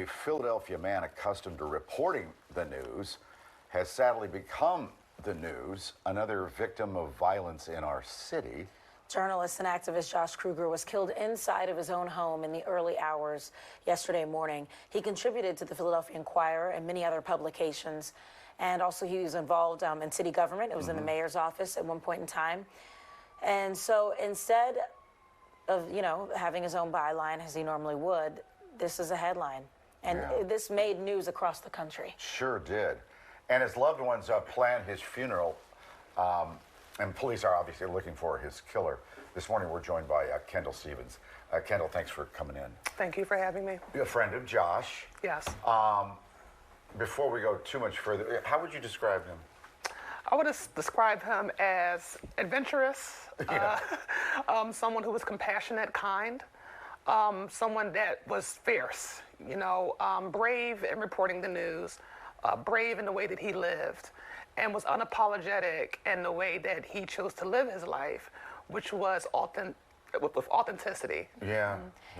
A Philadelphia man accustomed to reporting the news has sadly become the news, another victim of violence in our city. Journalist and activist Josh Kruger was killed inside of his own home in the early hours yesterday morning. He contributed to the Philadelphia Inquirer and many other publications, and also he was involved in city government. It was in the mayor's office at one point in time. And so instead of, having his own byline as he normally would, this is a headline. And this made news across the country. Sure did. And his loved ones planned his funeral, and police are obviously looking for his killer. This morning we're joined by Kendall Stephens. Kendall, thanks for coming in. Thank you for having me. You're a friend of Josh. Yes. Before we go too much further, how would you describe him? I would describe him as adventurous, someone who was compassionate, kind, someone that was fierce, brave in reporting the news, brave in the way that he lived, and was unapologetic in the way that he chose to live his life, which was with authenticity. Yeah.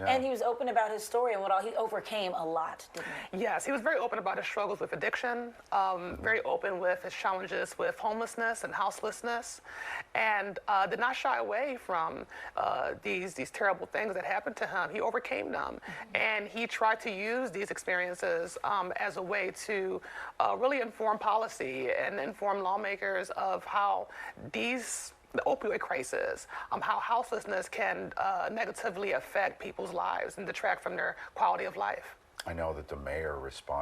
And he was open about his story and he overcame a lot, didn't he? Yes, he was very open about his struggles with addiction, very open with his challenges with homelessness and houselessness, and did not shy away from these terrible things that happened to him. He overcame them, and he tried to use these experiences as a way to really inform policy and inform lawmakers of how the opioid crisis, how houselessness can negatively affect people's lives and detract from their quality of life. I know that the mayor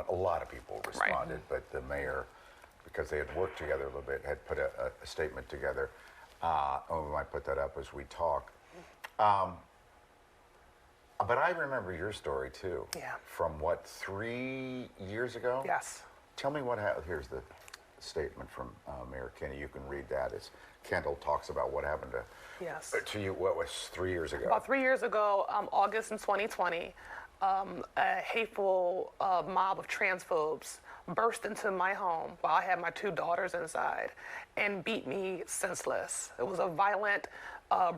a lot of people responded, but the mayor, because they had worked together a little bit, had put a statement together. We might put that up as we talk. But I remember your story too. Yeah. From 3 years ago? Yes. Tell me what happened. Here's the statement from Mayor Kinney. You can read that as Kendall talks about what happened to you. What was 3 years ago? About 3 years ago, August in 2020, a hateful mob of transphobes burst into my home while I had my 2 daughters inside and beat me senseless. It was a violent,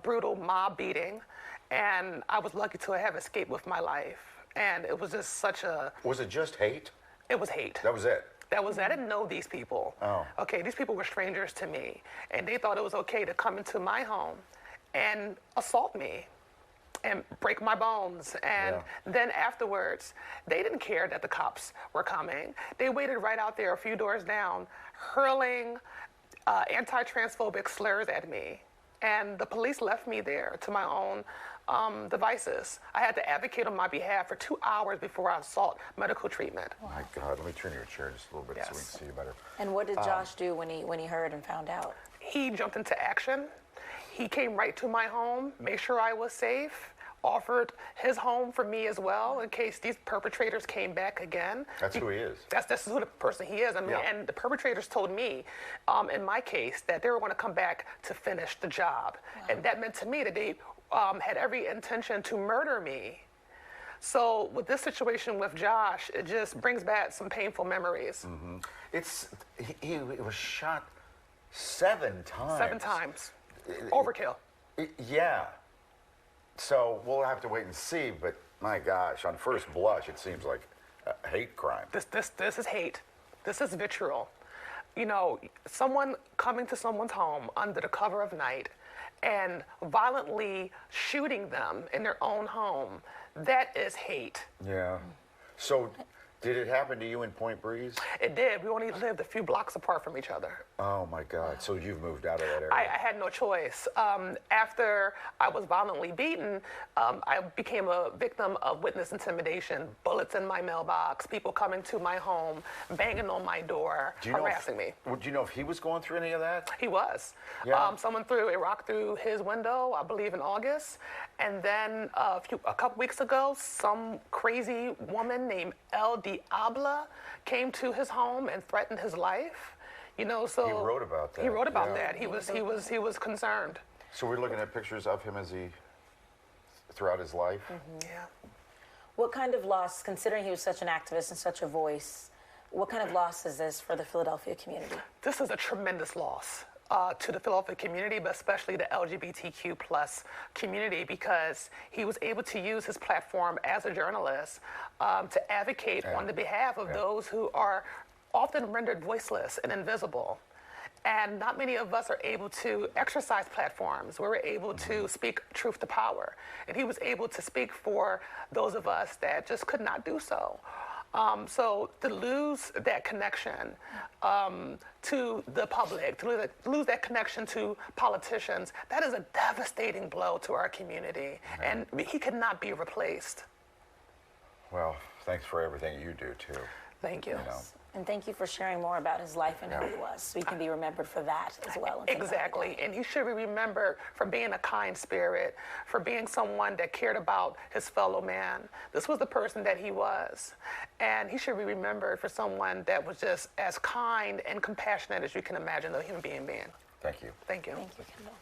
brutal mob beating, and I was lucky to have escaped with my life. And it was just such a... Was it just hate? It was hate. That was it? I didn't know these people. Oh. Okay, these people were strangers to me, and they thought it was okay to come into my home and assault me and break my bones. And then afterwards, they didn't care that the cops were coming. They waited right out there a few doors down, hurling anti-transphobic slurs at me. And the police left me there to my own devices. I had to advocate on my behalf for 2 hours before I sought medical treatment. Oh my God, let me turn your chair just a little bit so we can see you better. And what did Josh do when he heard and found out? He jumped into action. He came right to my home, made sure I was safe, offered his home for me as well in case these perpetrators came back again. That's who he is. That's who the person he is. I mean, and the perpetrators told me, in my case, that they were going to come back to finish the job. And that meant to me that they had every intention to murder me. So with this situation with Josh, it just brings back some painful memories. He was shot 7 times. 7 times. Overkill. Yeah. So we'll have to wait and see, but my gosh, on first blush, it seems like a hate crime. This is hate. This is vitriol. Someone coming to someone's home under the cover of night and violently shooting them in their own home, that is hate. Yeah. So did it happen to you in Point Breeze? It did. We only lived a few blocks apart from each other. Oh my God. So you've moved out of that area? I had no choice. After I was violently beaten, I became a victim of witness intimidation, bullets in my mailbox, people coming to my home, banging on my door, harassing me. Do you know if he was going through any of that? He was. Yeah. Someone threw a rock through his window, I believe in August. And then a couple weeks ago, some crazy woman named Diabla came to his home and threatened his life. So he wrote about that. He wrote about that. He was concerned. So we're looking at pictures of him throughout his life. Yeah. What kind of loss, considering he was such an activist and such a voice, what kind of loss is this for the Philadelphia community? This is a tremendous loss. to the Philadelphia community, but especially the LGBTQ plus community, because he was able to use his platform as a journalist to advocate on the behalf of those who are often rendered voiceless and invisible. And not many of us are able to exercise platforms. We're able to speak truth to power. And he was able to speak for those of us that just could not do so. So to lose that connection to the public, to lose that connection to politicians, that is a devastating blow to our community. And he could not be replaced. Well, thanks for everything you do, too. Thank you. And thank you for sharing more about his life and who he was, so he can be remembered for that as well. Exactly. And he should be remembered for being a kind spirit, for being someone that cared about his fellow man. This was the person that he was. And he should be remembered for someone that was just as kind and compassionate as you can imagine a human being being. Thank you. Thank you. Thank you, Kendall.